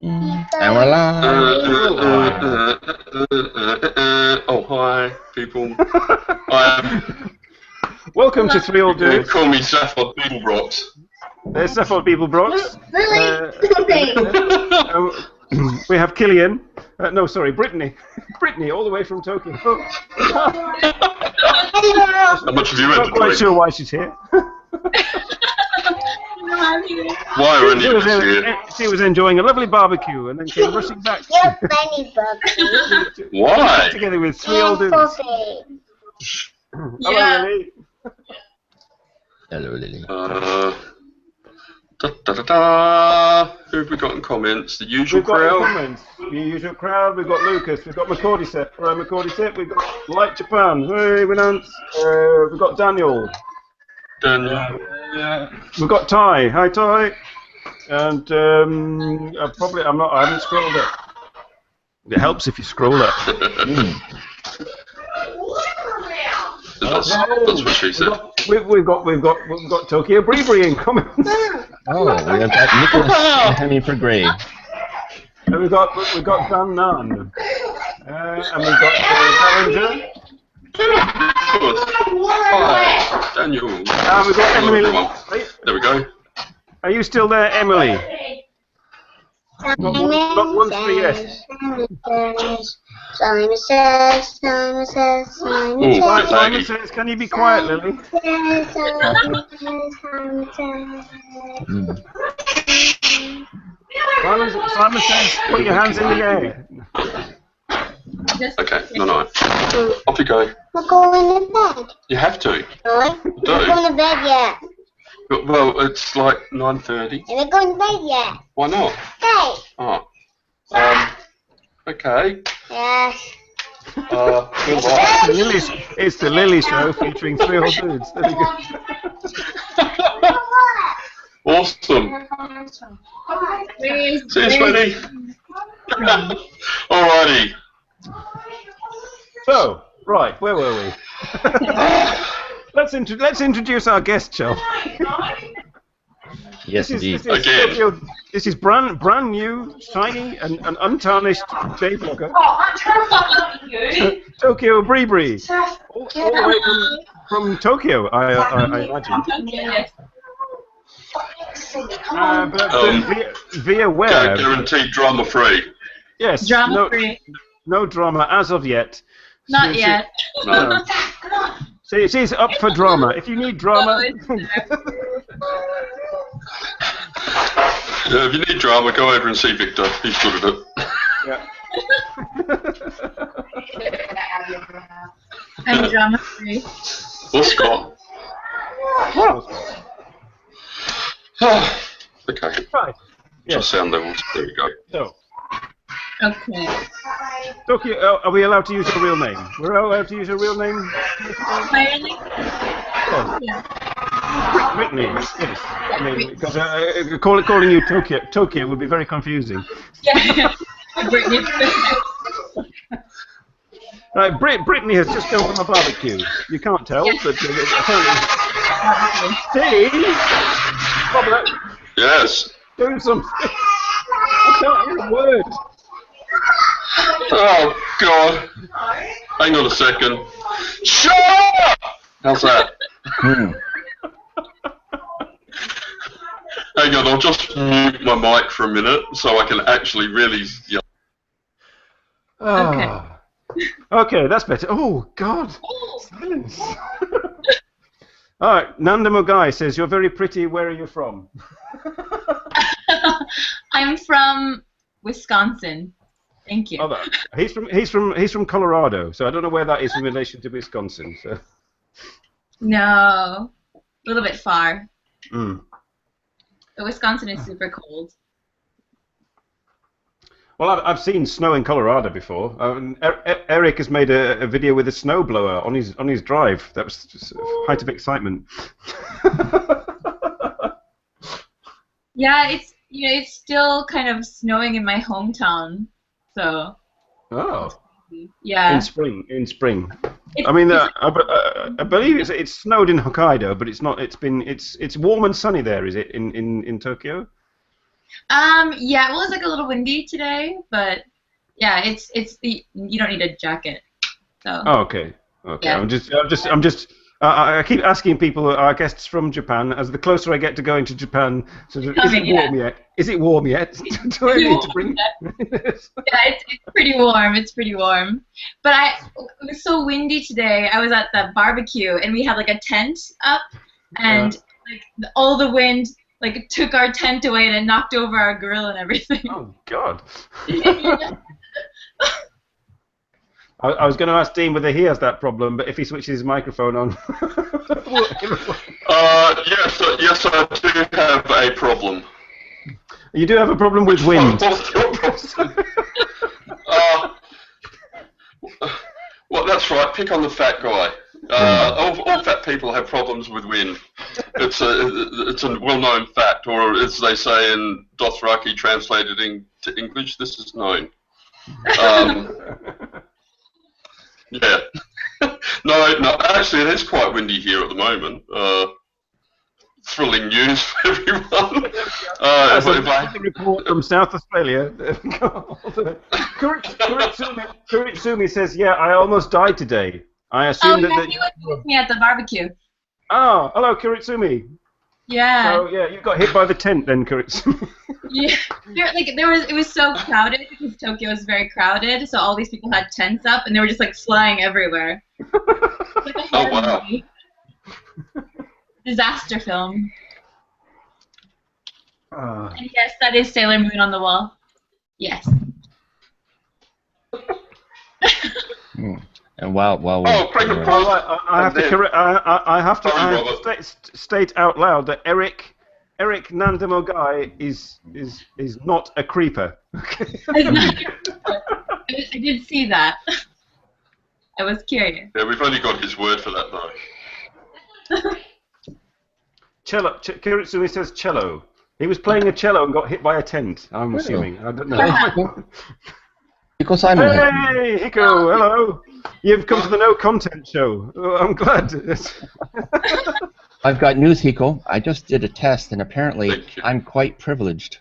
And we're live. Oh, hi, people. Welcome to Three Old Dudes. Call me Safford Beeblebrox. There's Safford Beeblebrox. We have Killian. No, sorry, Brittany. Brittany, all the way from Tokyo. How much have you Not quite sure why she's here. Why are any of us here? She was enjoying a lovely barbecue and then came rushing back. Why? Together with Three Old Dudes. Hello, Lily. Hello, Lily. Who have we got in comments? The usual crowd. Comments. The usual crowd. We've got Lucas. We've got McCordycept. McCordycept. We've got Light Japan. Hey, we don't. We've got Daniel. We've got Ty. Hi, Ty. And I haven't scrolled up. It helps if you scroll up. That's what she said. We've got TokyoBriBri in comments. Oh, we have got Nicholas and Henry for Grey. And we've got Van Nan. And we've got Ballinger. Hi, Daniel. And we've got Emily. There we go. Are you still there, Emily? Not once for yes. Simon says, Simon says, can you be quiet, Lily? Simon says, put your hands in the air. Okay, no. Off you go. We're going to bed. You have to. No, we're going to bed yet. Well, it's like 9:30. And we're going to bed yet. Why not? Okay. Oh. Okay. Yes. It's the Lily Show featuring Three Old Dudes. There you go. Awesome. See you, sweetie. Alrighty. So, right, where were we? Let's introduce our guest, shall we? Yes, indeed. This is brand new, shiny, and untarnished day vlogger. TokyoBriBri. All the way from Tokyo, I imagine. But via where? Guaranteed drama free. Yes. Drama free. No drama as of yet. Not yet. No. She's up for drama. If you need drama. Yeah, if you need drama, go over and see Victor. He's good at it. Yeah. I'm drama free. Or Scott. Okay. Right. Yes. Just sound levels. There we go. So. Okay. Tokyo, are we allowed to use a real name? We're allowed to use a real name? Finally? Yes. Yeah. Brittany, yes. I mean, because calling you Tokyo would be very confusing. Yeah. Brittany. Right, Brittany has just come from a barbecue. You can't tell, but apparently. See? Robert, Yes. do something. I can't hear a word. Oh, God. Hang on a second. Shut up! How's that? Hang on, I'll just mute my mic for a minute so I can actually really yell. Okay. Okay, that's better. Oh, God. Silence. All right, Nanda Mugai says, you're very pretty. Where are you from? I'm from Wisconsin. Thank you. Oh, he's from Colorado, so I don't know where that is in relation to Wisconsin. So. No, a little bit far. Mm. But Wisconsin is super cold. Well, I've seen snow in Colorado before. Eric has made a video with a snowblower on his drive. That was just a height of excitement. Yeah, it's still kind of snowing in my hometown, so. Oh. Yeah. In spring. I mean, I believe it's snowed in Hokkaido, but it's not. It's warm and sunny there. Is it in Tokyo? Yeah, well, it's like a little windy today, but yeah, you don't need a jacket. So. Oh, okay. Okay. Yeah. I keep asking people, our guests from Japan, as the closer I get to going to Japan, sort of, is it warm yet? Is it warm yet? Do I need to bring? Yeah, it's pretty warm. It's pretty warm. But it was so windy today. I was at the barbecue and we had like a tent up, and like all the wind like took our tent away and it knocked over our grill and everything. Oh God. I was going to ask Dean whether he has that problem, but if he switches his microphone on. Yes, I do have a problem. You do have a problem with wind. What's your problem? Well, that's right. Pick on the fat guy. All fat people have problems with wind. It's a well-known fact, or as they say in Dothraki, translated into English, this is known. Yeah. No, actually, it is quite windy here at the moment. Thrilling news for everyone. That's a report from South Australia. Kuritsumi says, yeah, I almost died today. I assume he was with me at the barbecue. Oh, hello, Kuritsumi. Yeah. So, yeah, you got hit by the tent then, Kuritsumi. Yeah. It was so crowded because Tokyo is very crowded, so all these people had tents up and they were just like flying everywhere. Like a horror movie. Disaster film. And yes, that is Sailor Moon on the wall. Yes. And while I have to state out loud that Eric Nandamogai is not a creeper. I did see that. I was curious. Yeah, we've only got his word for that though. Cello. Kuritsumi says cello. He was playing a cello and got hit by a tent. I'm assuming. I don't know. Hiko Simon. Hey, Hiko, hello. You've come to the No Content Show. Oh, I'm glad. I've got news, Hiko. I just did a test, and apparently I'm quite privileged.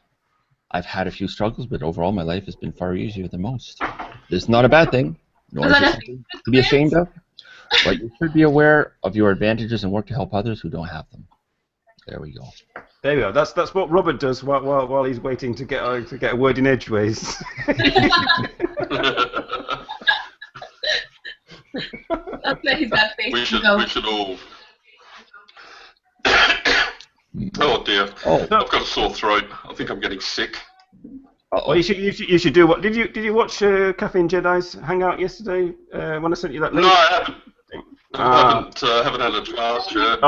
I've had a few struggles, but overall my life has been far easier than most. It's not a bad thing, nor is it something to be ashamed of, but you should be aware of your advantages and work to help others who don't have them. There we go. There we go. That's what Robert does while he's waiting to get a word in edgeways. That's why he's got face We should all. Oh dear. Oh. I've got a sore throat. I think I'm getting sick. Well, you should do what? Did you watch Caffeine Jedi's hangout yesterday when I sent you that link? No, I haven't had a chance yet.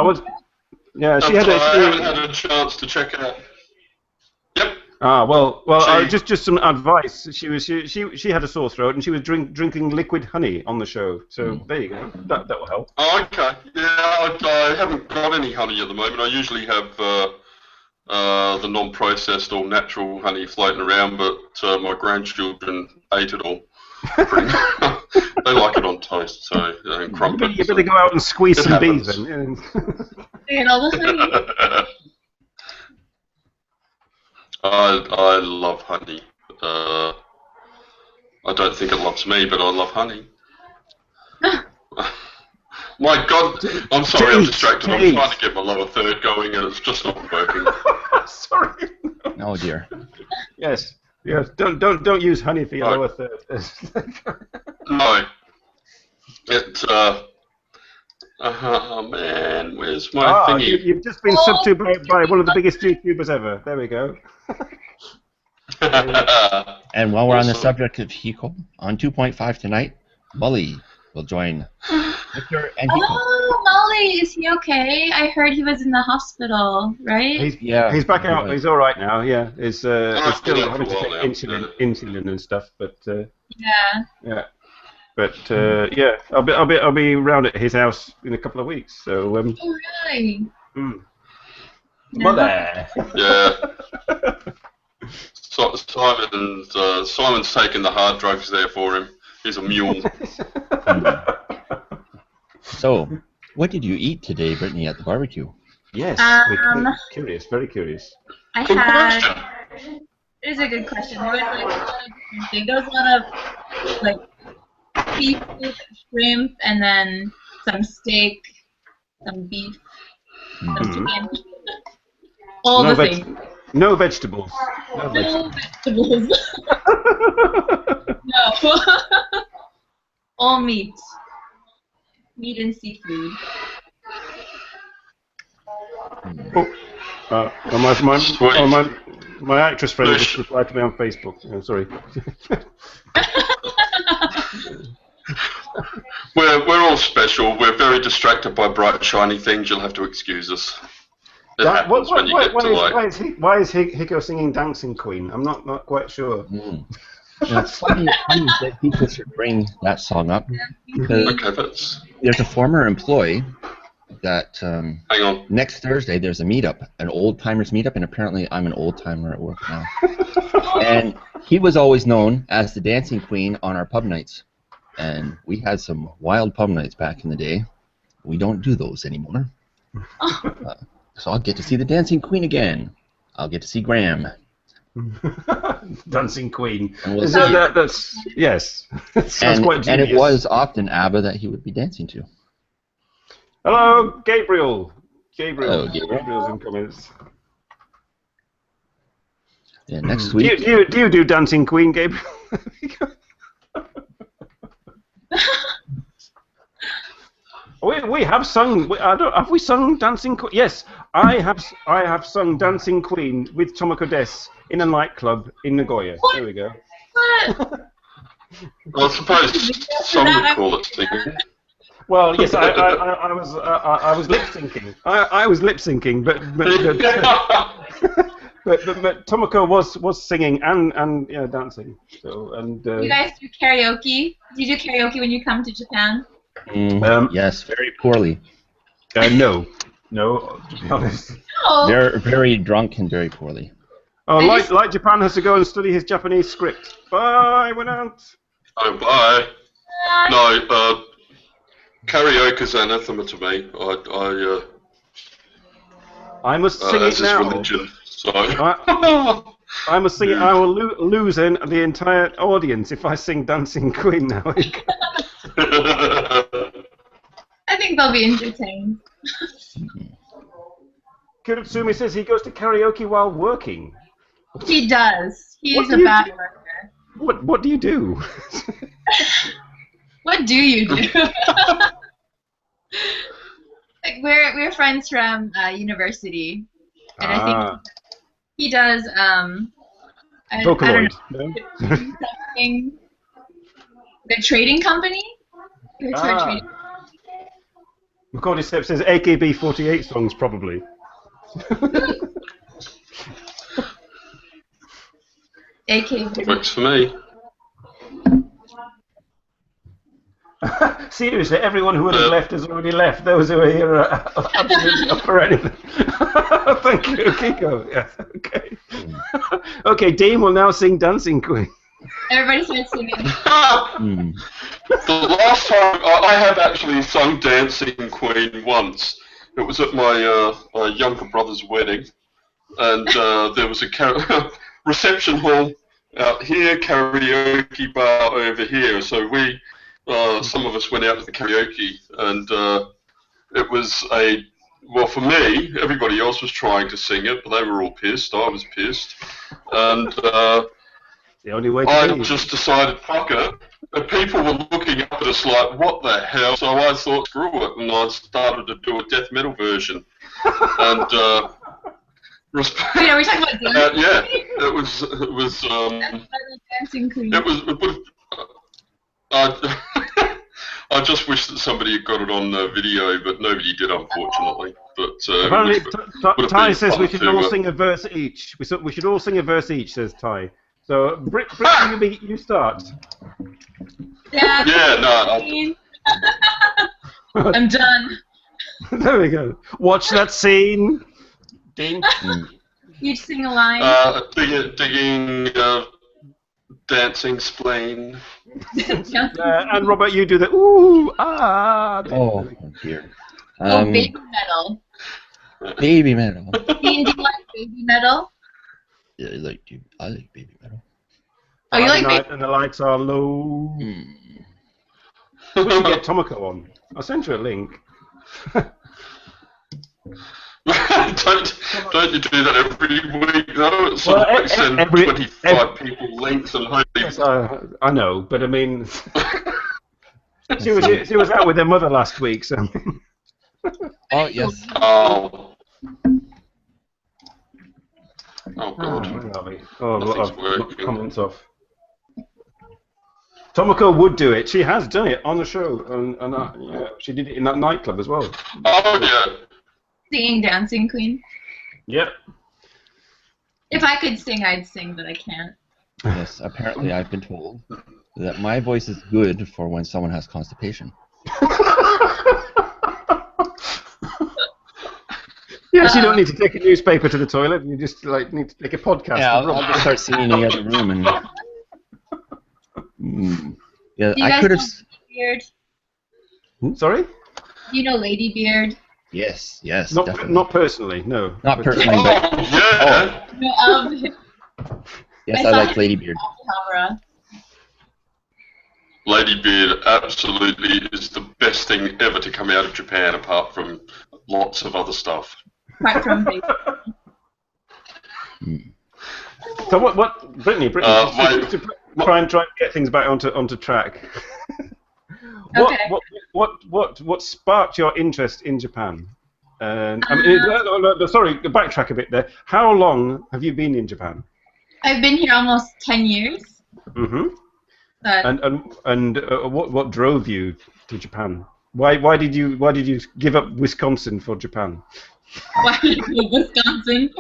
Yeah, I haven't had a chance to check out. Yep. Well, just some advice. She had a sore throat and she was drinking liquid honey on the show. So there you go. That will help. Oh, okay. Yeah, I haven't got any honey at the moment. I usually have the non-processed or natural honey floating around, but my grandchildren ate it all. They like it on toast, so and crumpets. You better go out and squeeze some bees then. And all the honey. I love honey. I don't think it loves me, but I love honey. My God, I'm sorry, I'm distracted. I'm trying to get my lower third going, and it's just not working. Sorry. Oh dear. Yes. Don't use honey for your lower third. No. Oh man, where's my thingy? You've just been subbed to by one of the biggest YouTubers ever. There we go. And while we're on the subject of Hiko, on 2.5 tonight, Mully will join Victor and Hiko. Oh, Molly, is he okay? I heard he was in the hospital, right? He's back out. He's all right now. Yeah, he's still having to take now. insulin and stuff, but yeah. But yeah, I'll be round at his house in a couple of weeks. So oh really? Mother. Yeah. Simon's taking the hard drugs there for him. He's a mule. So, what did you eat today, Brittany, at the barbecue? Yes, curious, very curious. I had It is a good question. There was like a lot of different things. There was a lot of like seafood, shrimp, and then some steak, some beef, some chicken. All No the things. No vegetables. No No vegetables. vegetables. No. All meat. Meat and seafood. My actress friend just replied to me on Facebook. Oh, sorry. We're all special. We're very distracted by bright, shiny things. You'll have to excuse us. It happens when you get to like... Why is Hiko singing Dancing Queen? I'm not quite sure. It's funny that people should bring that song up. Okay, there's a former employee that hang on. Next Thursday there's a meetup, an old timers meetup, and apparently I'm an old timer at work now. And he was always known as the Dancing Queen on our pub nights, and we had some wild pub nights back in the day. We don't do those anymore. So I'll get to see the Dancing Queen again. I'll get to see Graham. Dancing Queen. That's yes. Sounds quite genius. And it was often ABBA that he would be dancing to. Hello, Gabriel. Hello, Gabriel. Gabriel's in comments. Yeah, next week. Do you do Dancing Queen, Gabriel? We have sung. Have we sung Dancing Queen? Yes, I have sung Dancing Queen with Tomoko Des in a nightclub in Nagoya. What? There we go. What? Well, I suppose some would call it singing. Well, yes, I was lip syncing. I was lip syncing, but Tomoko was singing and dancing. So you guys do karaoke? Do you do karaoke when you come to Japan? Yes, very poorly. No, to be honest. No. They're very drunk and very poorly. Oh, like Japan has to go and study his Japanese script. Bye, went out. Oh, bye. No, karaoke's anathema to me. I must sing it now. Religion, so. I must sing it. I will lose the entire audience if I sing Dancing Queen now. I think they'll be entertained. Kurutsumi says he goes to karaoke while working. He does. He's a bad worker. What do you do? What do you do? Like we're friends from university, and I think he does. Vocaloid. Something. The trading company. McCordy Step says AKB48 songs probably. AKB. Works for me. Seriously, everyone who would have left has already left. Those who are here are absolutely up for anything. Thank you, Kiko. Yes, okay. Okay, Dean will now sing Dancing Queen. Everybody starts singing. The last time I have actually sung Dancing Queen once. It was at my younger brother's wedding, and there was a reception hall out here, karaoke bar over here. So we, some of us went out to the karaoke, and it was well, for me, everybody else was trying to sing it, but they were all pissed. I was pissed, and the only way I just decided, fuck it. And people were looking up at us like, what the hell? So I thought, screw it, and I started to do a death metal version. And Wait, are we talking about Dancing yeah, Queen? it was Dancing Queen. it was I just wish that somebody had got it on the video, but nobody did, unfortunately. But apparently, Ty says we should all sing a verse each. We should all sing a verse each, says Ty. So, Brittany, you start. Yeah, no. I'm done. There we go. Watch that scene. Ding. You sing a line. Digging, dancing spleen. And Robert, you do the ooh, ah. Oh, dear. Baby metal. Baby metal. Ian, do you like baby metal? Yeah, I like baby metal. Oh, you Friday like night and the lights are low. We should get Tomoko on. I'll send you a link. don't you do that every week though? It's sort Well, of like send 25 people links and hope Yes, I know, but I mean, she was out with her mother last week, so. Oh yes. Oh. Oh god. Where are we? Oh, Nothing's I've working. comments off. Tomoko would do it. She has done it on the show, and yeah, she did it in that nightclub as well. Oh yeah. singing Dancing Queen? Yep. If I could sing, I'd sing, but I can't. Yes. Apparently, I've been told that my voice is good for when someone has constipation. Yes, you don't need to take a newspaper to the toilet. You just need to take a podcast. Yeah, I'll just start singing in the other room and. Yeah, Do you I guys could have. know Lady Beard? Sorry? Do you know Lady Beard? Yes, definitely. Not personally, no. Not personally, but Oh yeah. No, yes, I I saw like him Lady in Beard. Alhambra. Lady Beard absolutely is the best thing ever to come out of Japan, apart from lots of other stuff. Apart from Baby. So what Brittany, to try and get things back onto track. Okay. What sparked your interest in Japan? Sorry, backtrack a bit there. How long have you been in Japan? I've been here almost 10 years. Mm-hmm. But And what drove you to Japan? Why did you give up Wisconsin for Japan? why did I go to Wisconsin?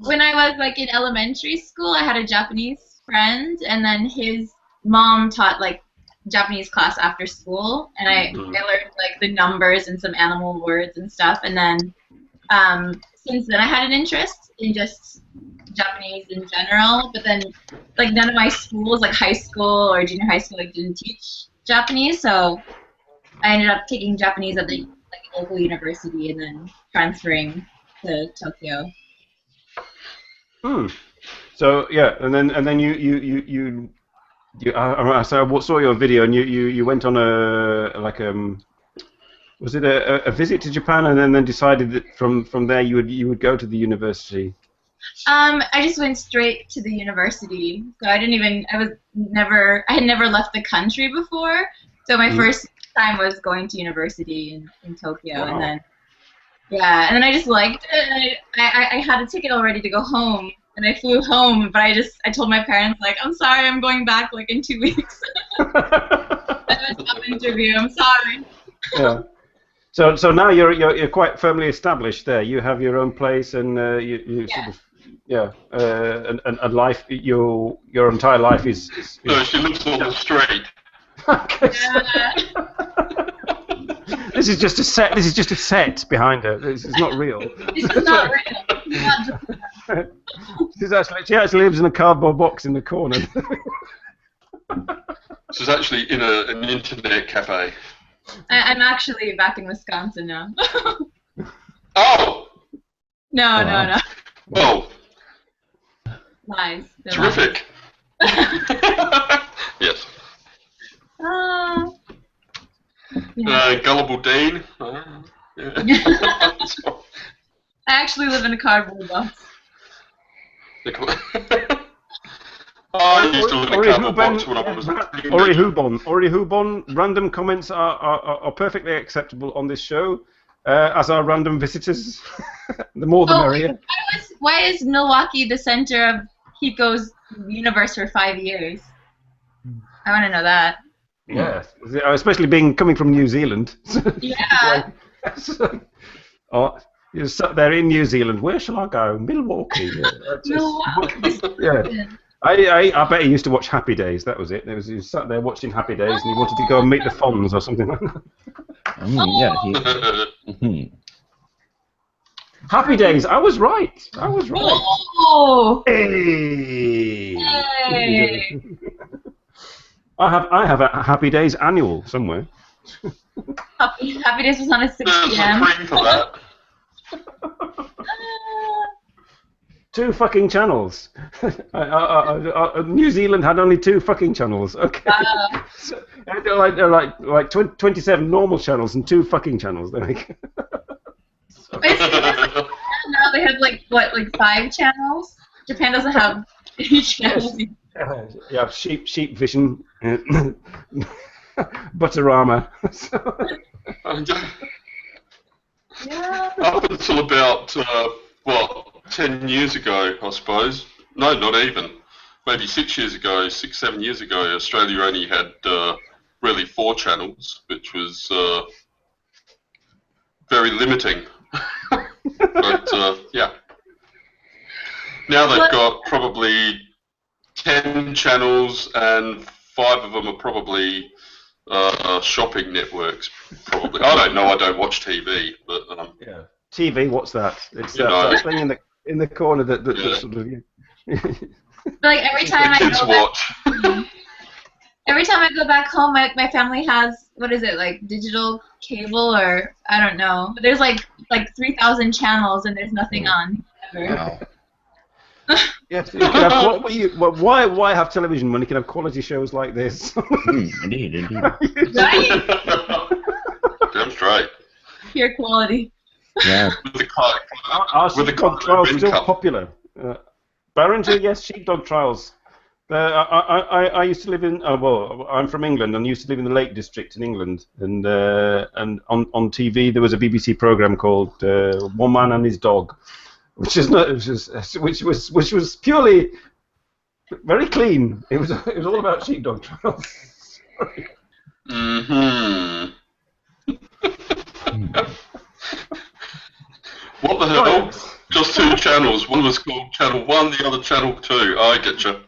When I was in elementary school, I had a Japanese friend, and then his mom taught Japanese class after school, and I learned the numbers and some animal words and stuff. And then since then, I had an interest in just Japanese in general. But then none of my schools, high school or junior high school, didn't teach Japanese, so I ended up taking Japanese at the local university and then transferring to Tokyo. So yeah, and then you I saw your video, and you went on was it a visit to Japan, and then decided that from there you would go to the university. I just went straight to the university, so I had never left the country before, so my first time was going to university in Tokyo. Wow. And then and then I just liked it, and I had a ticket already to go home, and I flew home, but I told my parents I'm sorry, I'm going back in 2 weeks. I have a job interview, I'm sorry. Yeah. So now you're quite firmly established there. You have your own place, and you sort of and life, your entire life is No, she lives on the street. Okay, Yeah. This is just a set. This is just a set behind her. This is not real. This is not real. It's not She actually lives in a cardboard box in the corner. She's actually in an internet cafe. I'm actually back in Wisconsin now. Oh! No. Well, Lies. They're terrific. Yes. lies. Yeah. Gullible Dean. Yeah. I actually live in a cardboard box. I used to live in a cardboard box when I was a teenager. Ori Hubon, random comments are perfectly acceptable on this show, as are random visitors. The more the merrier. Why is Milwaukee the center of Hiko's universe for 5 years? I want to know that. Yes, especially coming from New Zealand. Yeah. Oh, you're sat there in New Zealand. Where shall I go? Milwaukee. Milwaukee. Yeah. I bet he used to watch Happy Days. That was it. He was sat there watching Happy Days, and he wanted to go and meet the Fonz or something like that. Happy Days. I was right. Oh. Hey. Hey. I have a Happy Days annual somewhere. Happy Days was on at 6 There's p.m. a cream for that. 2 fucking channels. New Zealand had only 2 fucking channels. Okay. So, they're like 27 normal channels and 2 fucking channels. They're like. Now they have like 5 channels. Japan doesn't have any channels. Yeah, sheep vision, Butterama. Yeah. Up until about 10 years ago, I suppose. No, not even. Maybe 6 years ago, 7 years ago, Australia only had really 4 channels, which was very limiting. But yeah. Now they've got probably 10 channels, and 5 of them are probably shopping networks. Probably. I don't know. I don't watch TV, but yeah. TV. What's that? It's that thing in the corner that sort of. Like every time I go watch. Every time I go back home, my family has, what is it, like digital cable, or I don't know. But there's like 3,000 channels and there's nothing on ever. Wow. Yes, you can have, why have television when you can have quality shows like this? Indeed. Right? Damn straight. Pure quality. Yeah. Are sheepdog trials still popular? Barringer, yes, sheepdog trials. I used to live in, I'm from England and used to live in the Lake District in England, and on TV there was a BBC programme called One Man and His Dog, which was purely very clean. It was all about sheepdog trials. Mm-hmm. What the hell? Just 2 channels. One was called Channel 1, the other Channel 2. I get you.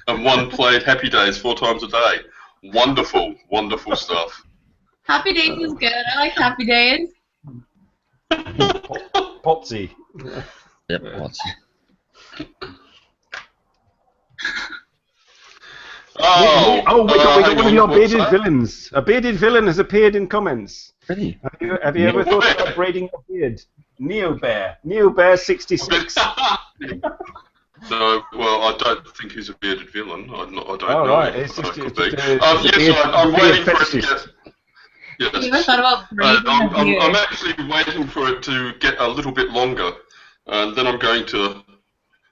And one played Happy Days 4 times a day. Wonderful, wonderful stuff. Happy Days is good. I like Happy Days. Potsy. Yep, Potsy. We got one of your bearded villains. A bearded villain has appeared in comments. Really? Have you ever thought about braiding your beard? Neo Bear 66. No, well, I don't think he's a bearded villain. I don't know. Right. It's just, could it's be. just I'm waiting for it to fetishist. get. Yes. Have you ever thought about braiding a beard? I'm actually waiting for it to get a little bit longer, and then I'm going to.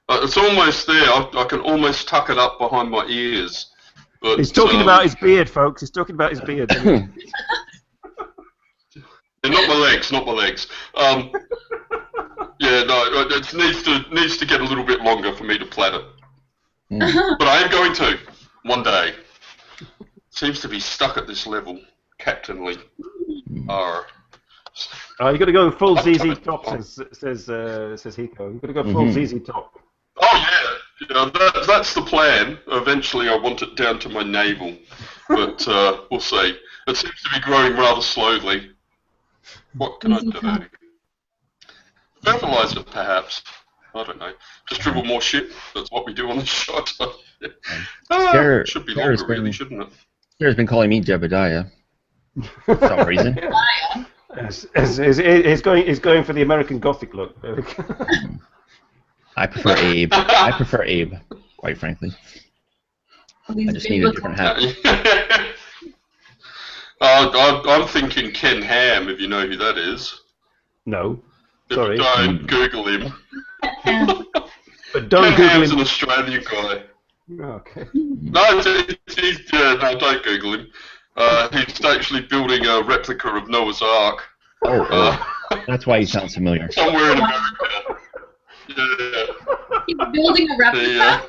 It's almost there. I can almost tuck it up behind my ears. But, He's talking about his beard, folks. He's talking about his beard. Not my legs, not my legs. Yeah, no, it needs to get a little bit longer for me to plait it. But I am going to, one day. Seems to be stuck at this level, captainly. You got to go full ZZ Top, says Hiko. You got to go full ZZ Top. Oh yeah, that's the plan. Eventually, I want it down to my navel, but we'll see. It seems to be growing rather slowly. What can I do? Fertilize it, perhaps. I don't know. Just dribble more shit. That's what we do on the shot. Should be longer, really, shouldn't it? Sarah's been calling me Jebediah for some reason. He's going for the American Gothic look. I prefer Abe, quite frankly. I just need a different hat. I'm thinking Ken Ham, if you know who that is. No. If Sorry. you don't, Google him. But don't Ken Google Ham's him. an Australian guy. Okay. No, don't Google him. He's actually building a replica of Noah's Ark. That's why he sounds familiar. Somewhere in America. Yeah. He's building a replica?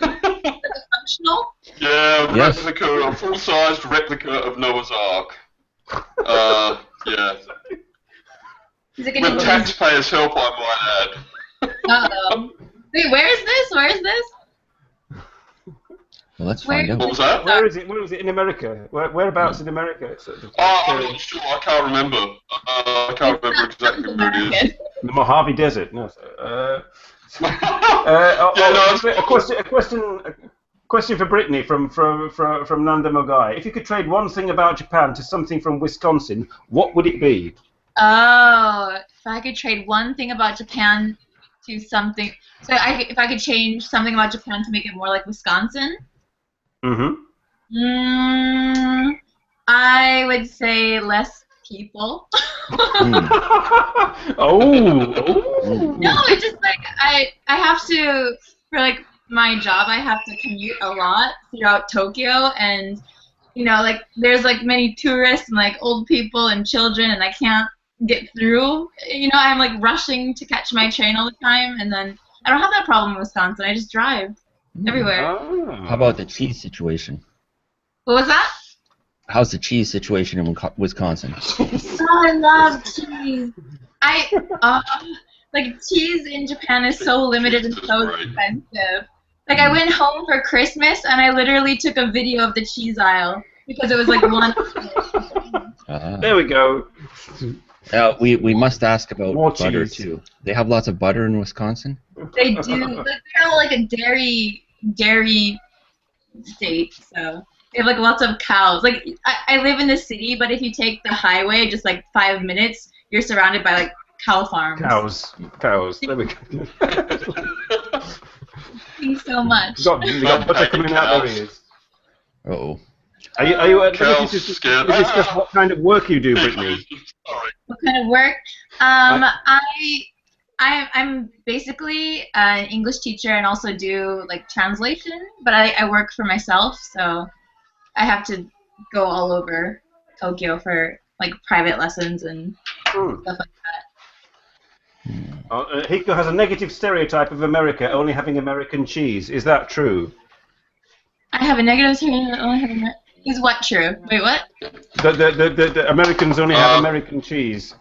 Functional? Yeah, Yes. replica, a full-sized replica of Noah's Ark. Yeah. Is it gonna With taxpayers' help, I might add. Uh-oh. Wait, where is this? Where is this? Well, let's find out. What was that? Where is it in America? Whereabouts in America? I'm not sure. I can't remember. I can't remember exactly where it is. The Mojave Desert. No. A question for Brittany from Nanda Mogai. If you could trade one thing about Japan to something from Wisconsin, what would it be? Oh, if I could trade one thing about Japan to something. So if I could change something about Japan to make it more like Wisconsin, I would say less people. Oh. No, it's just like I have to, for like my job, I have to commute a lot throughout Tokyo, and you know, like there's like many tourists and like old people and children, and I can't get through. You know, I'm like rushing to catch my train all the time, and then I don't have that problem in Wisconsin. I just drive everywhere. How about the cheese situation? What was that? How's the cheese situation in Wisconsin? Oh, I love cheese. Like cheese in Japan is so limited and so expensive. Like I went home for Christmas and I literally took a video of the cheese aisle because it was like one. There we go. We must ask about more butter cheese. too. They have lots of butter in Wisconsin. They do. Like, they're all like a dairy state, so they have like lots of cows. Like I live in the city, but if you take the highway just like 5 minutes, you're surrounded by like cow farms. Cows. There we go. Thanks so much. You got butter coming out. There he is. Uh-oh. Are you at liberty to discuss what kind of work you do, Brittany? What kind of work? I'm basically an English teacher and also do like translation, but I work for myself, so I have to go all over Tokyo for like private lessons and stuff like that. Hiko has a negative stereotype of America only having American cheese. Is that true? I have a negative stereotype. Only have is what true? Wait, what? The Americans only have American cheese.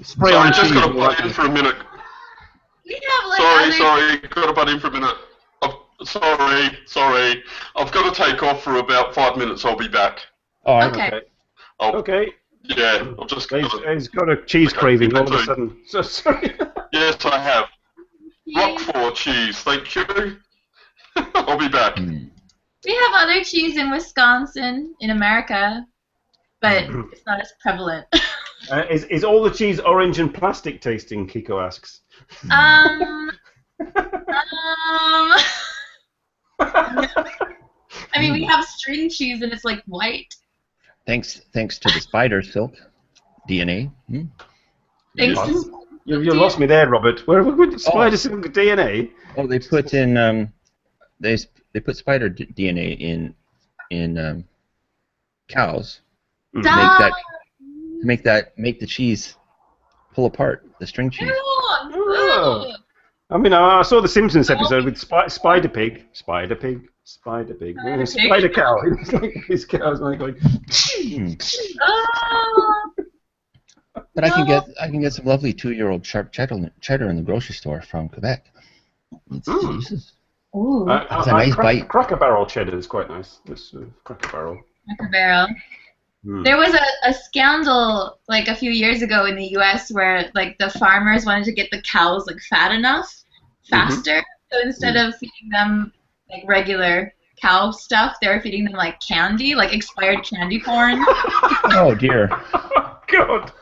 Spray sorry, on just cheese. got to butt in for a minute. We have like Sorry, got to butt in for a minute. Sorry. I've got to take off for about 5 minutes. I'll be back. All right. Okay. Okay. Yeah, I've just He's got a cheese craving all of a sudden. So sorry. Yes, I have. Roquefort cheese, thank you. I'll be back. We have other cheese in Wisconsin, in America, but it's not as prevalent. Is all the cheese orange and plastic tasting? Kiko asks. I mean, we have string cheese and it's like white. Thanks to the spider silk DNA. Thanks Yes. to You lost me there, Robert. Where would spider silk DNA? Oh, they put in they put spider DNA in cows to make the cheese pull apart, the string cheese. Oh. I mean, I saw the Simpsons episode with Spider Pig, Spider Cow. It's like his cow's like going. But I can get some lovely 2-year-old sharp cheddar in the grocery store from Quebec. It's delicious. Ooh. It's a nice bite. Cracker Barrel cheddar is quite nice. This Cracker Barrel. Cracker Barrel. There was a scandal like a few years ago in the U.S. where like the farmers wanted to get the cows like fat enough faster, so instead of feeding them like regular cow stuff, they were feeding them like candy, like expired candy corn. Oh dear. God.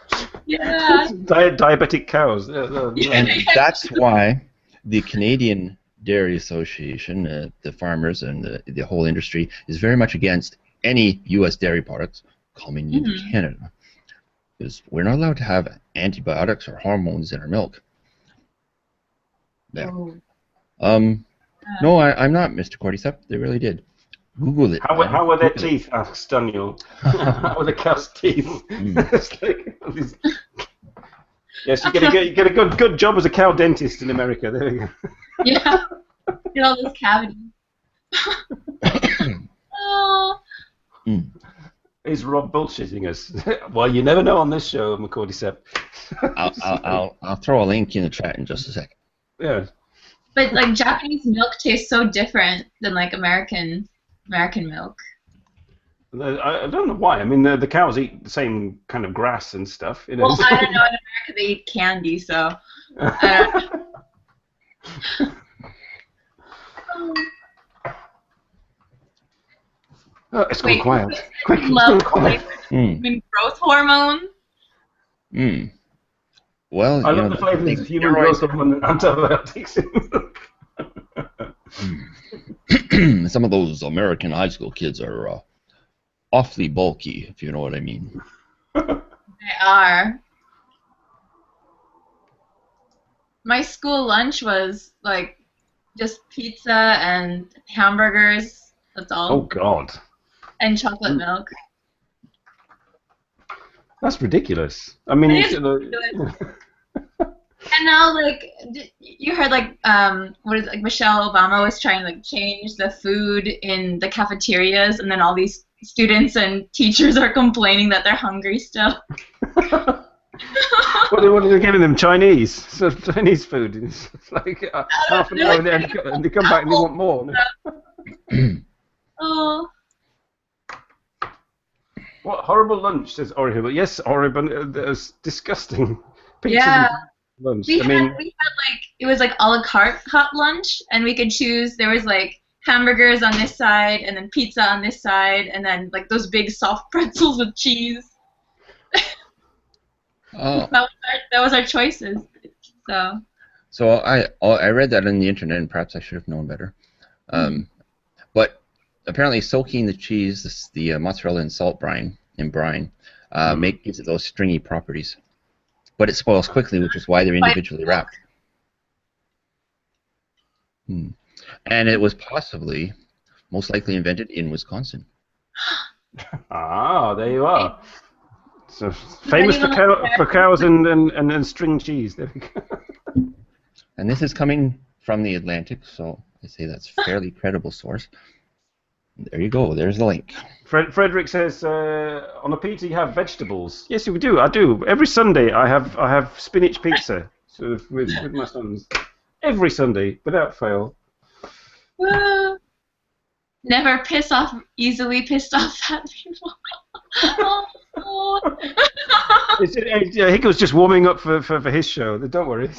Yeah. Diabetic cows. And that's why the Canadian Dairy Association, the farmers and the whole industry is very much against any U.S. dairy products coming into Canada, because we're not allowed to have antibiotics or hormones in our milk. There. No, I'm not, Mr. Cordyceps. They really did. Google it. How were their teeth? Asks Daniel. How were the cow's teeth? It's like, yes, you get a good job as a cow dentist in America. There you go. Yeah. Get all those cavities. Oh. Is Rob bullshitting us? Well, you never know on this show, McCordyceps. I'll throw a link in the chat in just a second. Yeah. But like Japanese milk tastes so different than like American milk. I don't know why. I mean, the cows eat the same kind of grass and stuff. You know? Well, I don't know. In America, they eat candy, so. Oh, it's gone quiet. Quick, it's Love gone quiet. growth hormone. Well, I love the flavours of human growth hormone and antibiotics. Some of those American high school kids are awfully bulky, if you know what I mean. They are. My school lunch was like just pizza and hamburgers. That's all. Oh God. And chocolate milk. That's ridiculous. I mean, ridiculous. And now, like, you heard, like, what is it, like Michelle Obama was trying to like change the food in the cafeterias, and then all these students and teachers are complaining that they're hungry still. What are they giving them? Chinese? So Chinese food. It's like half an hour and they come back and they want more. Oh. What horrible lunch, says Horrible. Yes, horrible. It's disgusting. Pizzas Yeah. Lunch. We had like, it was like a la carte hot lunch, and we could choose. There was like hamburgers on this side, and then pizza on this side, and then like those big soft pretzels with cheese. Oh. That was our choices. So I read that on the internet, and perhaps I should have known better. But apparently, soaking the cheese, the mozzarella in salt brine gives it those stringy properties. But it spoils quickly, which is why they're individually wrapped. And it was possibly, most likely invented in Wisconsin. Ah, there you are. So famous for cows and string cheese. There we go. And this is coming from the Atlantic, so I say that's a fairly credible source. There you go. There's the link. Frederick says, on a pizza you have vegetables. Yes, we do. I do. Every Sunday I have spinach pizza with my sons. Every Sunday, without fail. Never easily pissed off fat people. Hiko's just warming up for his show. Don't worry.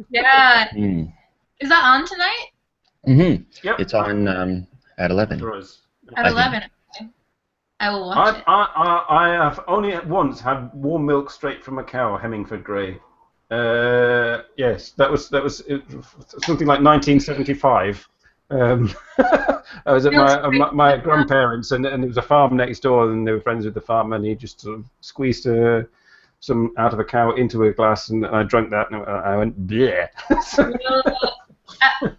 Yeah. Is that on tonight? Mm-hmm. Yep. It's on at 11. At 11. Okay. I will watch it. I have only once had warm milk straight from a cow, Hemmingford Grey. Yes, that was something like 1975. I was at my grandparents, and there was a farm next door, and they were friends with the farmer, and he just sort of squeezed some out of a cow into a glass, and I drank that, and I went bleh.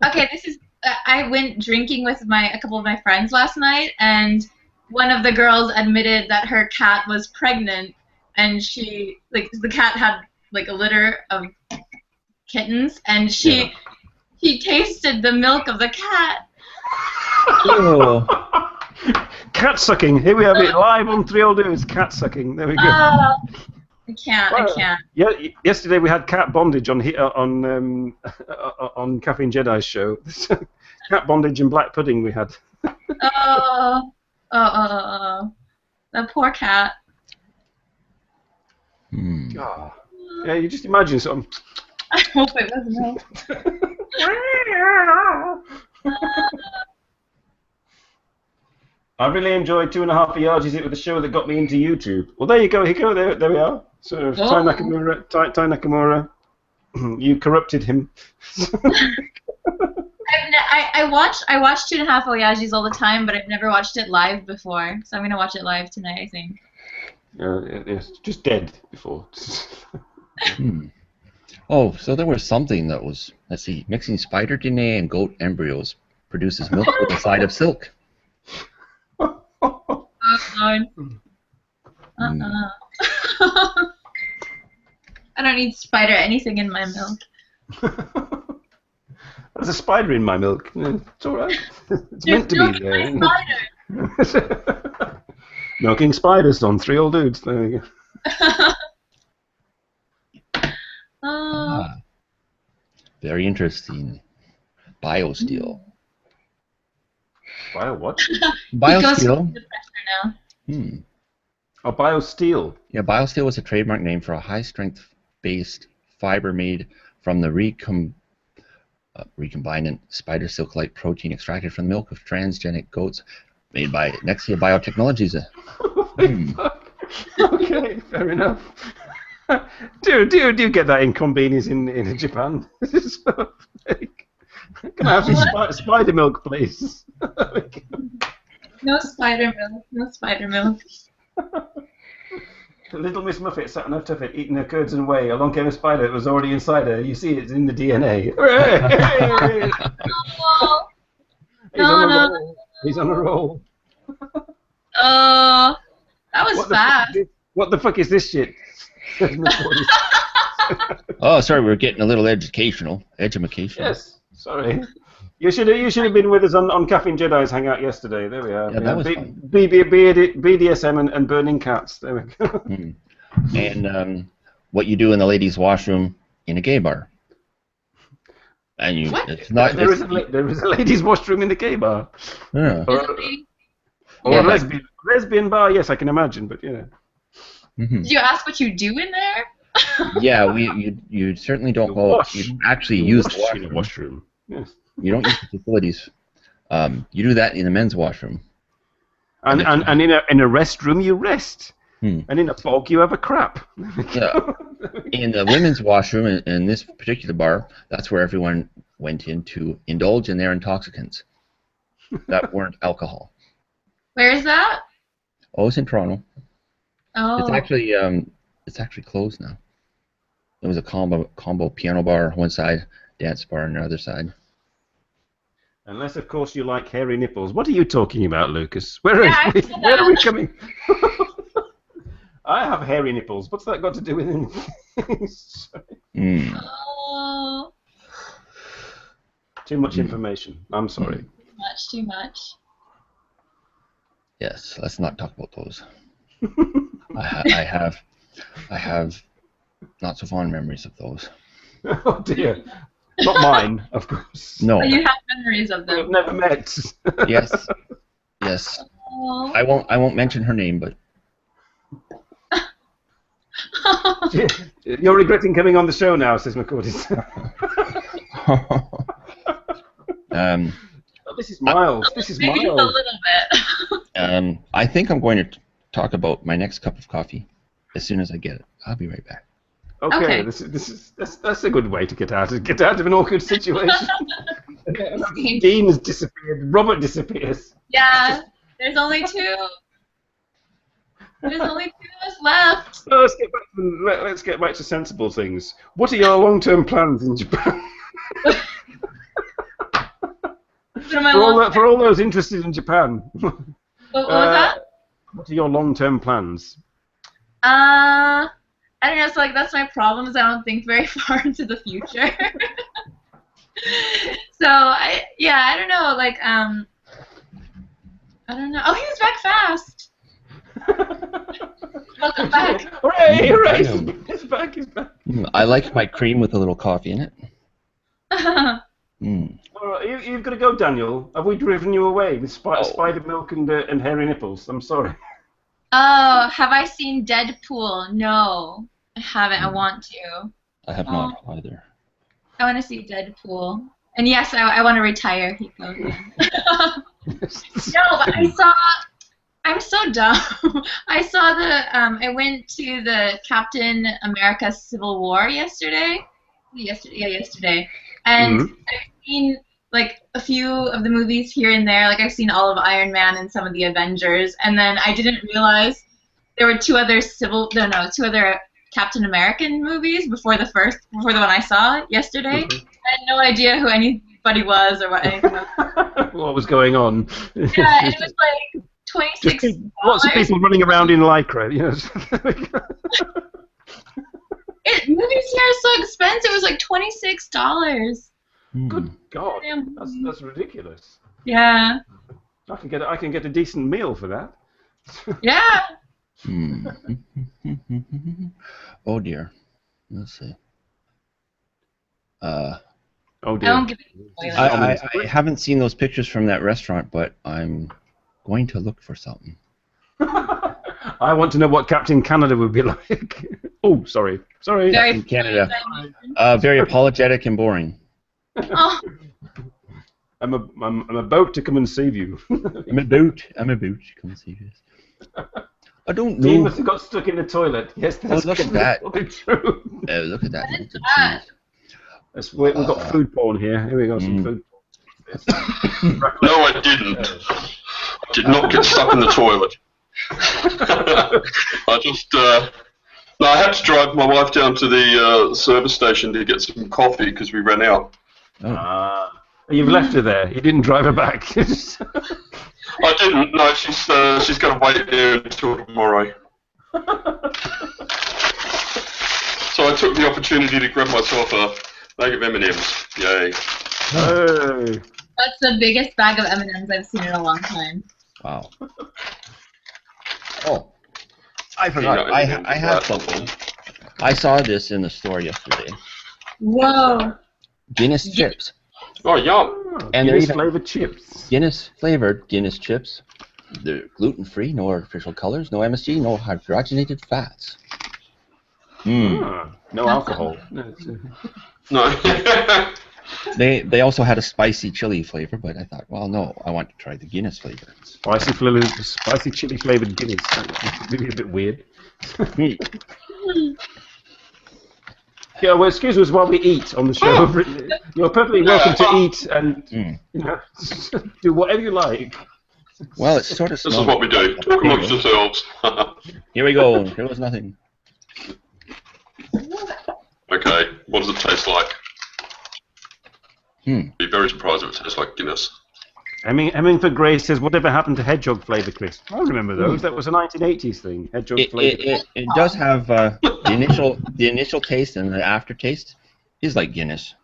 Okay, this is. I went drinking with a couple of my friends last night, and one of the girls admitted that her cat was pregnant, and the cat had like a litter of kittens, and she tasted the milk of the cat. Ew. Cat sucking. Here we have it live on 3 Old Dudes. Cat sucking. There we go. I can't. Yeah. Yesterday we had cat bondage on Caffeine Jedi's show. Cat bondage and black pudding we had. Oh, the poor cat. Oh. Yeah, you just imagine something. I hope it wasn't I really enjoyed 2.5 Yards. Is it with the show that got me into YouTube? Well, there you go, Hiko. There we are. So, Tai Nakamura, you corrupted him. I watch 2.5 Oyajis all the time, but I've never watched it live before. So I'm gonna watch it live tonight, I think. Yes, just dead before. Oh, so there was something that was, let's see, mixing spider DNA and goat embryos produces milk with a side of silk. Oh, God. I don't need spider anything in my milk. There's a spider in my milk. It's all right. It's meant to be there. Spider. Milking spiders on 3 Old Dudes. There we go. Very interesting. Biosteel. Bio what? Biosteel. Oh, Biosteel. Yeah, Biosteel was a trademark name for a high-strength-based fiber made from the recombinant spider silk-like protein extracted from the milk of transgenic goats, made by Nexia Biotechnologies. Okay, fair enough. do you get that inconvenience in Japan? Can I have some spider milk, please? No spider milk. No spider milk. Little Miss Muffet sat on her tuffet eating her curds and whey. Along came a spider that was already inside her. You see, it's in the DNA. No. He's on a roll. Oh, that was fast. What the fuck is this shit? Oh, sorry, we're getting a little educational. Yes, sorry. You should have been with us on Caffeine Jedi's hangout yesterday. There we are. Yeah, that was fun. BDSM and burning cats. There we go. Mm. And what you do in the ladies' washroom in a gay bar. And you, it's not. There is a ladies' washroom in the gay bar. Yeah. Or a lesbian bar. Yes, I can imagine. But yeah. Mm-hmm. Did you ask what you do in there? Yeah, you certainly don't go. You don't actually use the washroom. Yes. You don't use the facilities. You do that in the men's washroom. And in a restroom you rest. And in a bog you have a crap. Yeah. In the women's washroom in this particular bar, that's where everyone went in to indulge in their intoxicants that weren't alcohol. Where is that? Oh, it's in Toronto. Oh. It's actually closed now. There was a combo piano bar one side, dance bar on the other side. Unless, of course, you like hairy nipples. What are you talking about, Lucas? Where are we coming? I have hairy nipples. What's that got to do with anything? Oh. Too much information. I'm sorry. Too much. Yes, let's not talk about those. I have not so fond memories of those. Oh dear. Not mine, of course. No. But you have memories of them. We've never met. Yes. Yes. Oh. I won't mention her name, but you're regretting coming on the show now, says McCordy. This is Miles. This is Maybe Miles. a little bit. I think I'm going to talk about my next cup of coffee as soon as I get it. I'll be right back. Okay. That's a good way to get out of an awkward situation. Dean has disappeared. Robert disappears. Yeah. There's only two. There's only two of us left. Well, let's get back to sensible things. What are your long-term plans in Japan? For all those interested in Japan. What was that? What are your long-term plans? I don't know. So that's my problem is I don't think very far into the future. So I don't know. I don't know. Oh, he was back fast. Welcome back. Hooray! He's back. I like my cream with a little coffee in it. All right, you've got to go, Daniel. Have we driven you away with spider milk and hairy nipples? I'm sorry. Oh, have I seen Deadpool? No, I haven't. I want to. I have not either. I want to see Deadpool. And yes, I want to retire. No, but I'm so dumb. I saw I went to the Captain America Civil War yesterday. Yesterday. And I've seen a few of the movies here and there. I've seen all of Iron Man and some of the Avengers, and then I didn't realize there were two other Captain American movies before the one I saw yesterday. I had no idea who anybody was or what anything was. What was going on? Yeah, and it was $26. Lots of people running around in Lycra. Movies here are so expensive. It was $26. Good God, that's ridiculous. Yeah. I can get a decent meal for that. Yeah. Oh dear. Let's see. Oh dear. I haven't seen those pictures from that restaurant, but I'm going to look for something. I want to know what Captain Canada would be like. Oh, sorry. Captain Canada. Very apologetic and boring. Oh. I'm about to come and save you. I'm about to come and save you. I don't Dean know. must have got stuck in the toilet. Yes, that's look at that. true. Look at that. We've got food porn here. Here we go, some food porn. No, I didn't. I did not get stuck in the toilet. I just... No, I had to drive my wife down to the service station to get some coffee because we ran out. You've left her there. You didn't drive her back. I didn't. No, she's going to wait there until tomorrow. So I took the opportunity to grab myself a bag of M&Ms. Yay! Hey. That's the biggest bag of M&Ms I've seen in a long time. Wow. Oh, I forgot. I have something. I saw this in the store yesterday. Whoa. Guinness chips. Oh, yum! And Guinness they're flavored chips. Guinness flavored Guinness chips. They're gluten-free, no artificial colors, no MSG, no hydrogenated fats. No alcohol. No. They also had a spicy chili flavor, but I thought, well, no, I want to try the Guinness flavor. Spicy chili flavored Guinness. That's maybe a bit weird. Yeah, well, excuse us while we eat on the show. You're perfectly welcome to eat and do whatever you like. Well, it's sort of This is what we do. Talk amongst yourselves. Here we go. Here was nothing. Okay, what does it taste like? Be very surprised if it tastes like Guinness. Hemingford Gray says, whatever happened to hedgehog flavour crisps? I remember those. That was a 1980s thing. Hedgehog flavour. It does have the initial taste and the aftertaste is like Guinness.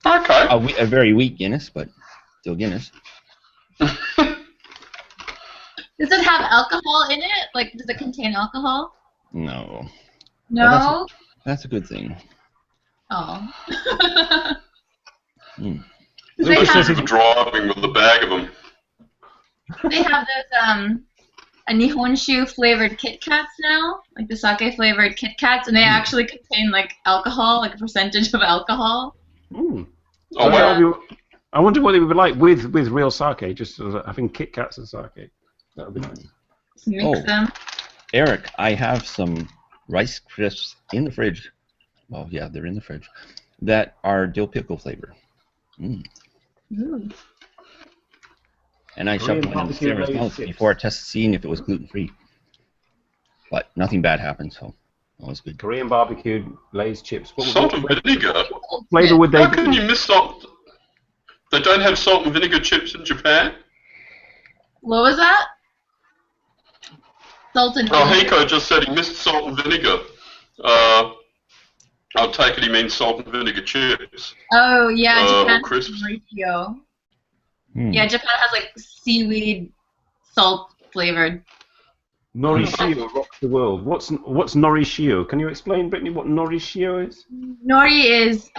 Okay. A very weak Guinness, but still Guinness. Does it have alcohol in it? Like, does it contain alcohol? No. No? That's a good thing. Oh. Lucas says he's driving with a bag of them. They have those a Nihonshu flavored Kit Kats now, like the sake flavored Kit Kats, and they actually contain like alcohol, like a percentage of alcohol. Oh wow! I wonder what it would be like with real sake, just having Kit Kats and sake. That would be nice. Just mix them. Eric, I have some Rice Crisps in the fridge. Well, yeah, they're in the fridge. That are dill pickle flavor. And I shoved one in Sarah's mouth before seeing if it was gluten-free. But nothing bad happened, so that was good. Korean barbecue Lay's chips. Salt and vinegar. Flavor would they? How can you miss salt? They don't have salt and vinegar chips in Japan? What was that? Salt and vinegar. Oh, Hiko just said he missed salt and vinegar. I'll take it he means salt and vinegar chips. Oh, yeah, Japan crisps. has ratio. Yeah, Japan has like seaweed salt flavored. Norishio rocks the world. What's Norishio? Can you explain, Brittany, what Norishio is? Nori is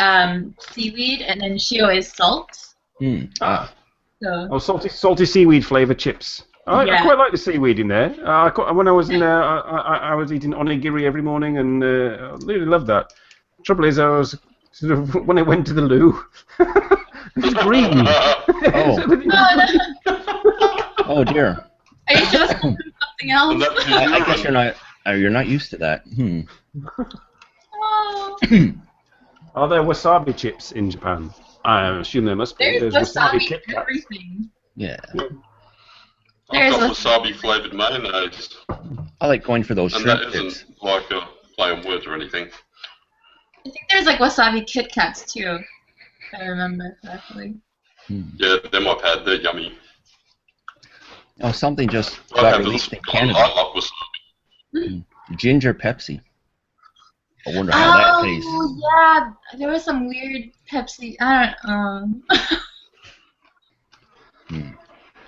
seaweed, and then shio is salt. So. Oh, salty seaweed flavored chips. I quite like the seaweed in there. When I was in there, I was eating onigiri every morning, and I really loved that. Trouble is, I was sort of when I went to the loo, it was green. Oh dear. Are you just something else? I guess you're not used to that. Oh. Are there wasabi chips in Japan? I assume there must be. There's wasabi Kit Kats. Everything. Yeah. I've got wasabi flavored mayonnaise. I like going for those shrimp that chips. isn't like a play on words or anything. I think there's like wasabi Kit Kats too, if I remember correctly. Yeah, they're my pad. They're yummy. Oh, something just got released in Canada. I love wasabi. Ginger Pepsi. I wonder how that tastes. Oh, yeah. There was some weird Pepsi. I don't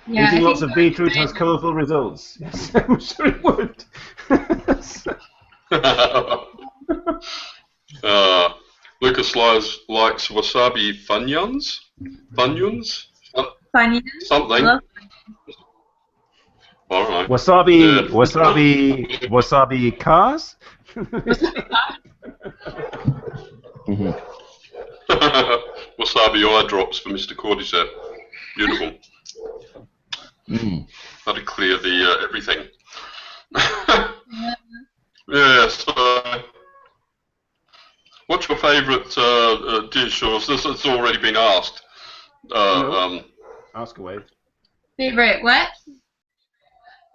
Yeah, eating lots of beetroot has colourful results. Yes, I'm sure it would. Lucas likes wasabi funyuns. Funyuns? Funyuns? Something. All right. Wasabi cars? Wasabi eye drops for Mr. Cordyceps. Beautiful. That'll clear the everything. Yeah, so what's your favourite dish, or this it's already been asked? No. Ask away. Favorite what?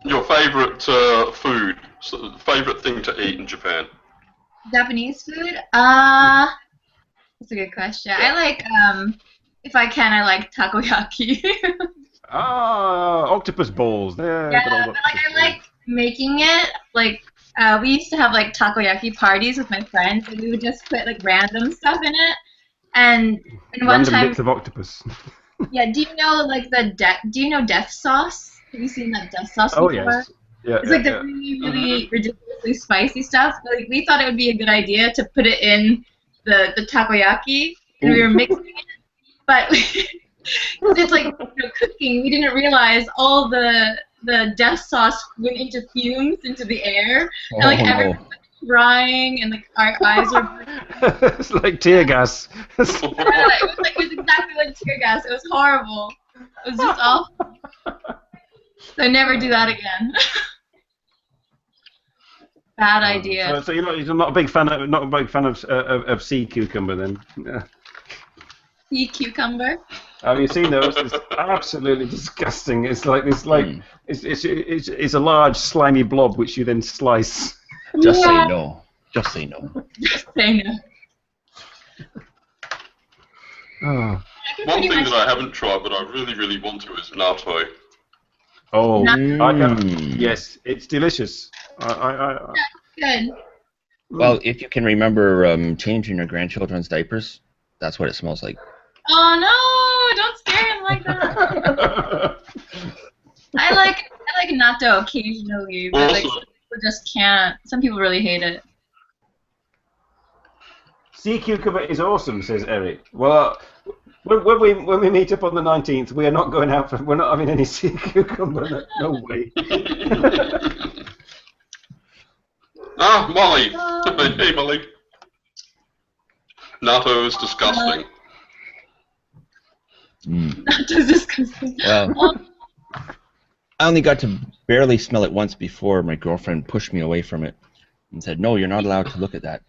Your favourite food, favourite thing to eat in Japan? Japanese food? That's a good question. I like, if I can, I like takoyaki. Octopus balls. There. Yeah, but like I like making it. Like we used to have like takoyaki parties with my friends, and we would just put like random stuff in it. And one random time, bits of octopus. yeah. Do you know like Do you know death sauce? Have you seen that death sauce before? Oh yes. Yeah. It's like the really ridiculously spicy stuff. Like we thought it would be a good idea to put it in the takoyaki, and we were mixing it, but it's like cooking. We didn't realize all the death sauce went into fumes into the air, and like everyone was crying, and like our eyes were. It's like tear gas. Yeah, it was exactly like tear gas. It was horrible. It was just awful. So never do that again. Bad idea. So you're not a big fan of sea cucumber then? Yeah. Sea cucumber. Have you seen those? It's absolutely disgusting. It's like this, it's a large slimy blob which you then slice. Just say no. Just say no. Just say no. Oh. One thing that I haven't tried, but I really, really want to, is natto. Oh, yes, it's delicious. Good. Well, if you can remember changing your grandchildren's diapers, that's what it smells like. Oh no! Don't scare him like that. I like natto occasionally, but like some people just can't. Some people really hate it. Sea cucumber is awesome, says Eric. Well, when we meet up on the 19th, we are not going out for. We're not having any sea cucumber. No way. Molly. Hey, Molly. Natto is disgusting. Natto's disgusting. Well, I only got to barely smell it once before my girlfriend pushed me away from it and said, "No, you're not allowed to look at that."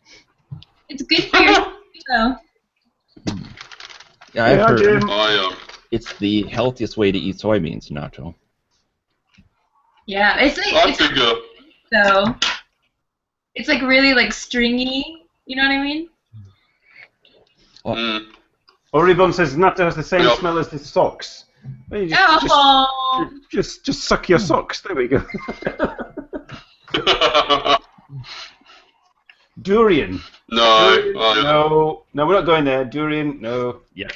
It's good for your though. Yeah, I've heard it's the healthiest way to eat soybeans, natto. Yeah, it's like so. It's like really like stringy. You know what I mean? Well, Oribon says natto has the same smell as the socks. Well, just suck your socks. There we go. Durian. No, no, we're not going there. Durian, no. Yeah.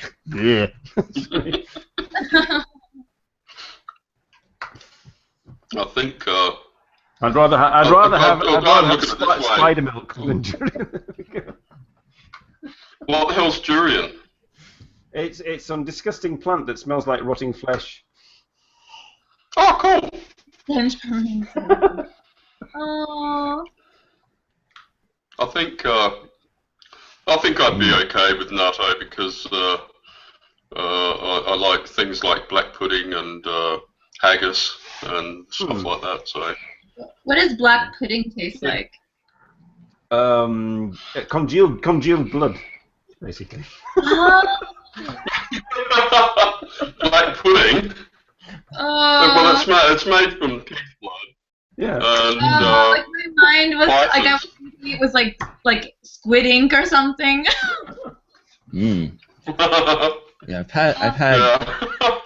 I think. I'd rather have spider milk than durian. What the hell's durian? It's some disgusting plant that smells like rotting flesh. Oh, cool. Oh. I think I'd be okay with natto because I like things like black pudding and haggis and stuff like that. So. What does black pudding taste like? Congealed blood, basically. Black pudding. Well, it's made from pig's blood. Yeah. And, like my mind was like I was thinking it was like squid ink or something. Yeah, I've had. Yeah.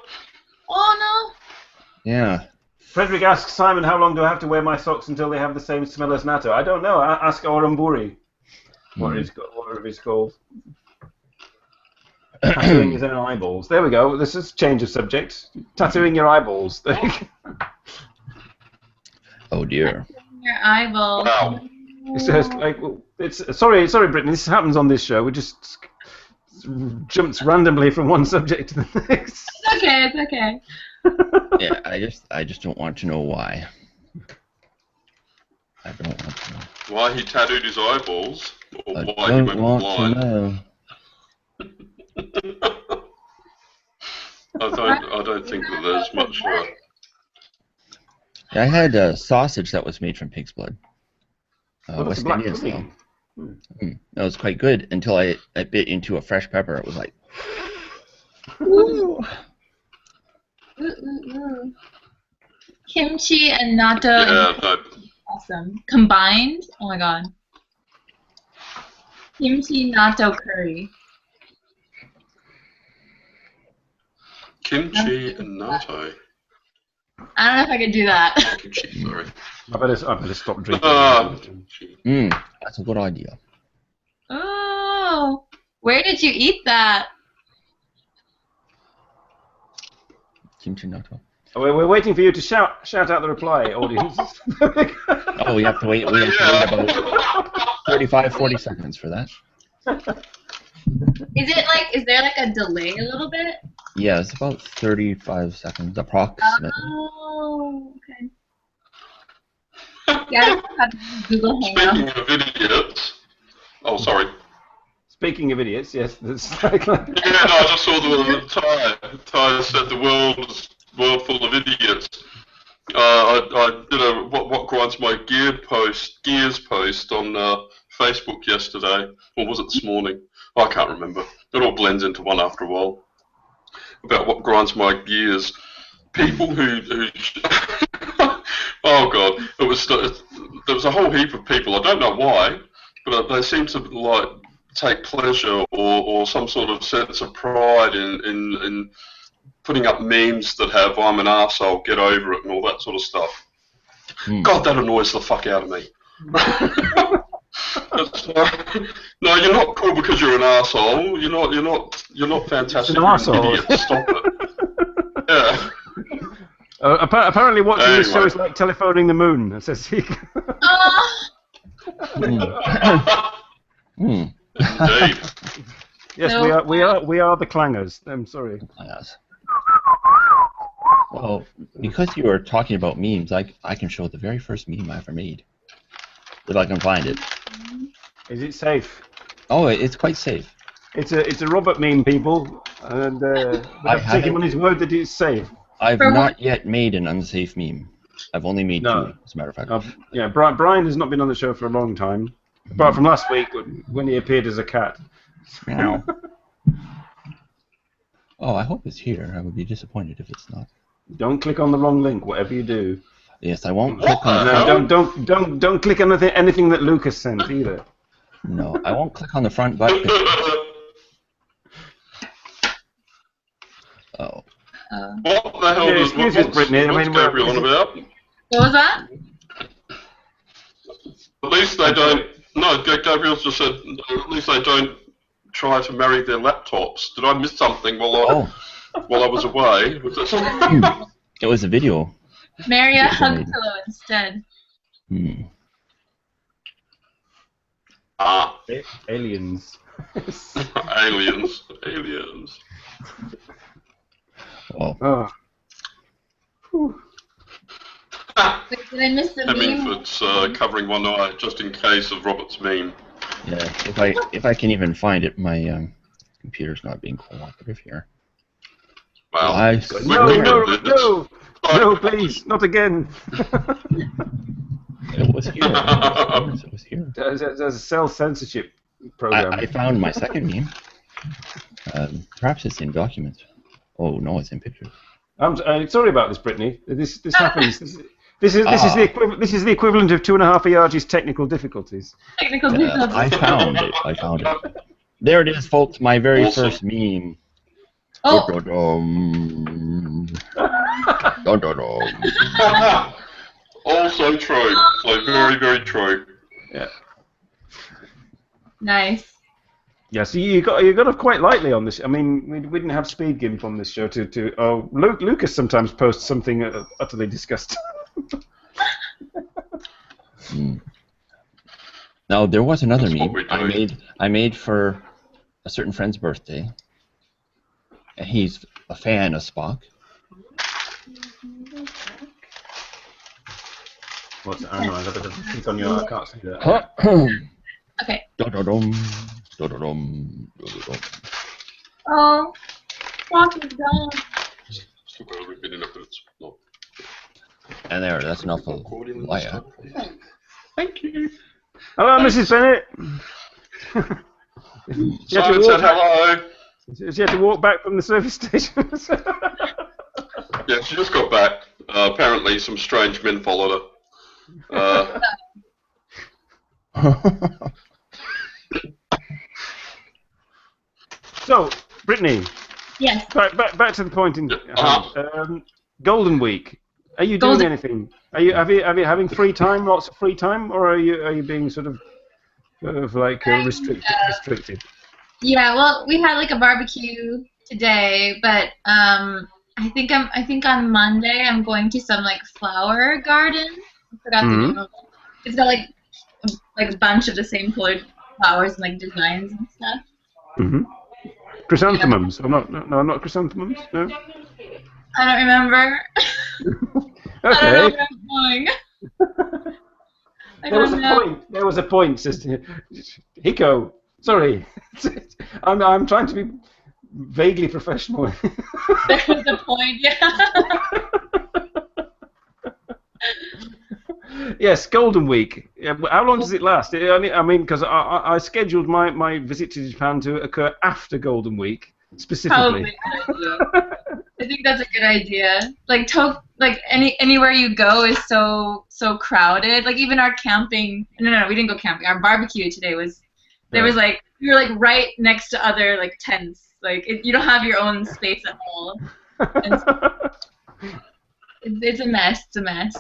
Oh no. Yeah. Frederick asks Simon, how long do I have to wear my socks until they have the same smell as natto? I don't know. Ask Oramburi. What is called? Tattooing his own eyeballs. There we go. This is change of subject. Tattooing your eyeballs. There you go. Oh dear. Your eyeball. Wow. It's just like sorry, Brittany. This happens on this show. We just jumps randomly from one subject to the next. It's okay. It's okay. Yeah, I just don't want to know why. I don't want to know. Why he tattooed his eyeballs, or I why he went want blind. to know. I don't think that there's much. I had a sausage that was made from pig's blood. West Indian style. That was quite good until I bit into a fresh pepper. It was like, Ooh. Kimchi and natto. Yeah, no. Awesome. Combined? Oh my god. Kimchi natto curry. Kimchi and natto. I don't know if I could do that. Kimchi, sorry. I better stop drinking. That's a good idea. Oh, where did you eat that? Kimchi natto. Oh, we're waiting for you to shout out the reply, audience. Oh, we have to wait. We have to wait about 35, 40 seconds for that. Is there like a delay a little bit? Yeah, it's about 35 seconds approximately. Oh, okay. Yeah, I have Google Hangout. Speaking of idiots. Oh, sorry. Speaking of idiots, yes. Yeah, no, I just saw the Ty said the world full of idiots. I did a what grinds my gears post on Facebook yesterday, or was it this morning? I can't remember. It all blends into one after a while. About what grinds my gears. People who oh god, there was a whole heap of people. I don't know why, but they seem to like take pleasure or some sort of sense of pride in putting up memes that have "I'm an arsehole, get over it" and all that sort of stuff. God, that annoys the fuck out of me. No, you're not cool because you're an arsehole. You're not fantastic. You're an arsehole. Idiot. Stop it. Yeah. Apparently, watching this show is like telephoning the moon. Says he. Indeed. Yes, No. we are the clangers. I'm sorry. Yes. Well, because you were talking about memes, I can show the very first meme I ever made. If I can find it. Is it safe? Oh, it's quite safe. It's a Robert meme, people, and I've taken him on his word that it's safe. I've not yet made an unsafe meme. I've only made two, as a matter of fact. Yeah, Brian has not been on the show for a long time, apart from last week when he appeared as a cat. Meow. Oh, I hope it's here. I would be disappointed if it's not. Don't click on the wrong link, whatever you do. Yes, I won't click on the front. Don't click on anything that Lucas sent either. No, I won't click on the front button. Oh. What the hell is excuse us, Brittany. What's Gabriel on about? What was that? At least they don't. No, Gabriel just said. At least they don't try to marry their laptops. Did I miss something while I was away? Was there something? It was a video. Marry a hug pillow instead. Aliens. Aliens. Oh. Wait, did I miss the meme? Hemingford's covering one eye just in case of Robert's meme. Yeah, if I can even find it, my computer's not being cooperative here. Wow. No, please, not again. It was here. It was here. There's a self-censorship program. I found my second meme. Perhaps it's in documents. Oh no, it's in pictures. I'm sorry about this, Brittany. This happens. This is the equivalent of 2.5 Ayaji's technical difficulties. Technical difficulties. I found it. There it is, folks. My very first meme. Oh. Also true. So very, very true. Yeah. Nice. Yeah, so you got off quite lightly on this. I mean, we didn't have Speed Gimp on this show Lucas sometimes posts something utterly disgusting. Now there was another meme I made for a certain friend's birthday. And he's a fan of Spock. What's it? I don't know. I got to click on your. I can't see that. Okay. Do-do-dum. Oh, Spock is gone. And there, that's enough of liar. Thank you. Hello, Mrs. Bennett. Simon said hello. She had to walk back from the service station. Yeah, she just got back. Apparently, some strange men followed her. So, Brittany. Yes. Back to the point in Golden Week. Are you doing anything? Are you having free time? Lots of free time, or are you being sort of like restricted? Yeah. Well, we had like a barbecue today, but I think on Monday I'm going to some like flower garden. I forgot the name of it. It's got like a bunch of the same colored flowers and like designs and stuff. Mm-hmm. Chrysanthemums? Yeah. Not chrysanthemums. No. I don't remember. Okay. I don't know where I'm going. There was a point, sister. Hiko. Sorry. I'm trying to be vaguely professional. There was a point, yeah. Yes, Golden Week. How long does it last? I mean, because I scheduled my visit to Japan to occur after Golden Week, specifically. Probably. I think that's a good idea. Like anywhere you go is so crowded. Like even our camping. No, we didn't go camping. Our barbecue today was. There was like we were like right next to other like tents. Like you don't have your own space at all. It's a mess. It's a mess.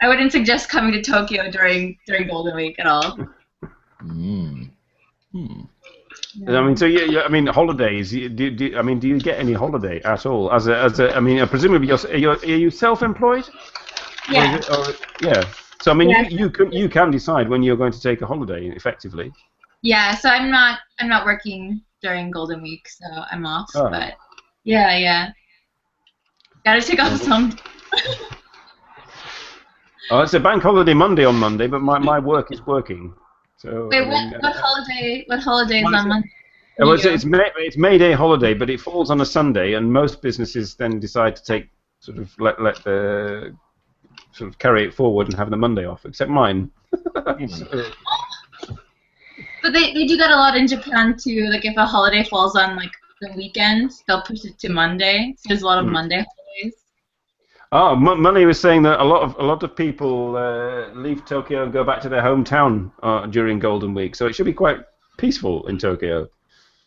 I wouldn't suggest coming to Tokyo during Golden Week at all. I mean, so yeah. I mean, holidays. Do you get any holiday at all? I mean, presumably are you self-employed? Yeah. Yeah. So I mean, you can decide when you're going to take a holiday, effectively. Yeah. So I'm not working during Golden Week, so I'm off. Oh. But yeah. Gotta take off some. Oh, it's a bank holiday Monday on Monday, but my work is working. So. Wait, what holiday? What holiday is on Monday? It's May Day holiday, but it falls on a Sunday, and most businesses then decide to take let the sort of carry it forward and have the Monday off, except mine. But they do that a lot in Japan too. Like if a holiday falls on like the weekend, they'll push it to Monday. So there's a lot of Monday holidays. Oh, Money was saying that a lot of people leave Tokyo and go back to their hometown during Golden Week, so it should be quite peaceful in Tokyo.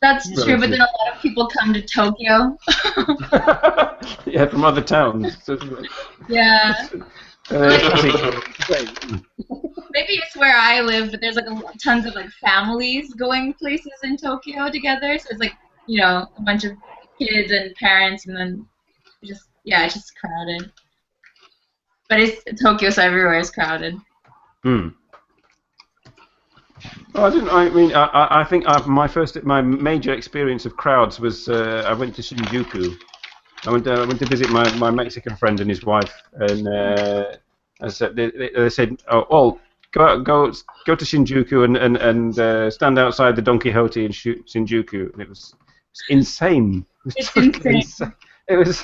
That's true, but then a lot of people come to Tokyo. Yeah, from other towns. Yeah. Maybe it's where I live, but there's like tons of like families going places in Tokyo together, so it's like a bunch of kids and parents, and then it's just crowded. But it's Tokyo, so everywhere is crowded. Well, I think my major experience of crowds was I went to Shinjuku. I went to visit my Mexican friend and his wife, and they said, "Oh, go to Shinjuku and stand outside the Don Quixote in Shinjuku," and it was insane. It's insane. It was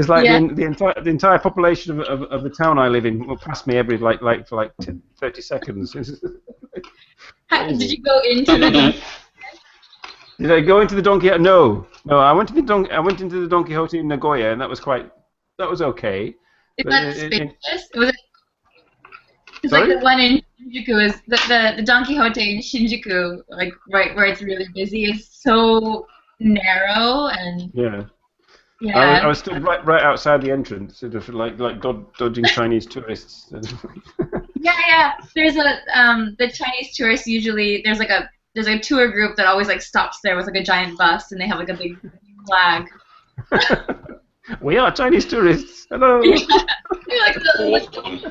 like the entire population of the town I live in passed me every for 30 seconds. Did you go into the? Did I go into the Don Quixote? No. I went into the Don Quixote in Nagoya, and that was okay. Is that spacious? It's like the one in Shinjuku is the Don Quixote in Shinjuku, like right where it's really busy, is so narrow and. Yeah. Yeah. I was still right outside the entrance, sort of like dodging Chinese tourists. Yeah. There's the Chinese tourists usually there's a tour group that always like stops there with like a giant bus, and they have like a big flag. We are Chinese tourists. Hello. Yeah. They like the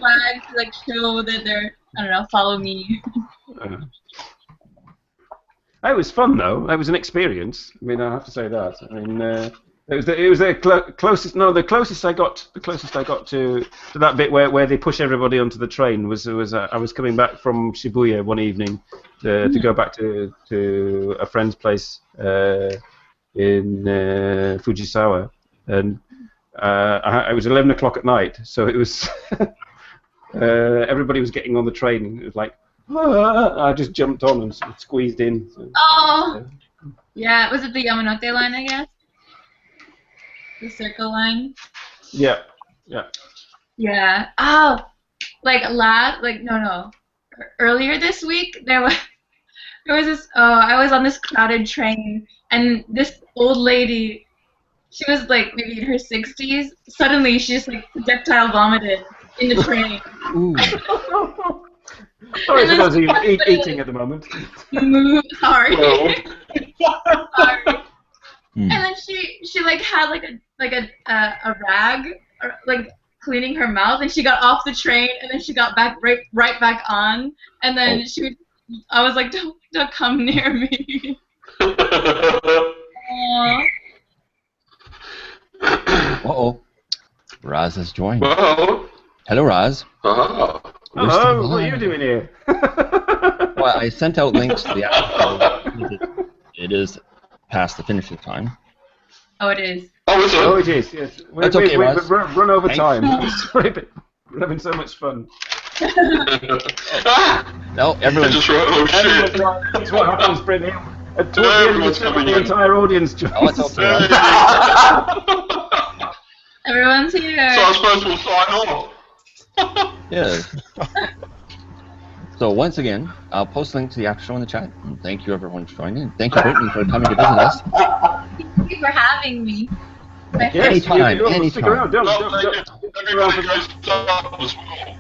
flag to like show that they're follow me. It was fun though. It was an experience. I mean, I have to say that. I mean. It was the closest. No, the closest I got to that bit where they push everybody onto the train was I was coming back from Shibuya one evening to go back to a friend's place in Fujisawa, and It was 11 o'clock at night, so it was. Everybody was getting on the train, and it was like, I just jumped on and squeezed in. So, oh, yeah. Was it the Yamanote line, I guess? The Circle line? Yeah, yeah. Yeah. Oh, no. Earlier this week, there was this. Oh, I was on this crowded train, and this old lady, she was like maybe in her 60s. Suddenly, she just like projectile vomited in the train. Sorry for those of you eating at the moment. Sorry. Sorry. Mm. And then she like had like a rag or, like cleaning her mouth, and she got off the train, and then she got back right back on, and then I was like, don't come near me. Uh-oh. Raz has joined. Well, Hello, Raz. hello. Hello, what are you doing here? Well, I sent out links to the app. It is past the finishing time. Oh, it is. Oh, is it? Oh, it is, yes. That's okay, Raz. We've run over Thanks. time. Sorry, but we're having so much fun. No, everyone. Just wrote, oh shit. That's what happens, Brittany. Towards the end of the show, the entire audience joins. Oh, it's okay. Everyone's here. So I suppose we'll sign off. Yeah. So once again, I'll post a link to the after show in the chat. And thank you everyone for joining. Thank you, Brittany, for coming to visit us. Thank you for having me. Yes, Anytime, you anytime. Stick around. Don't. Everybody goes up as well.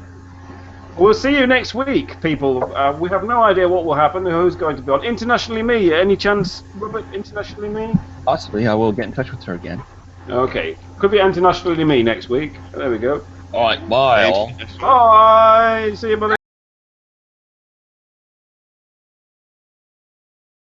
We'll see you next week, people. We have no idea what will happen, who's going to be on. Internationally Me, any chance, Robert, Internationally Me? Possibly, I will get in touch with her again. Okay. Could be Internationally Me next week. There we go. All right, bye all. Bye. See you, buddy.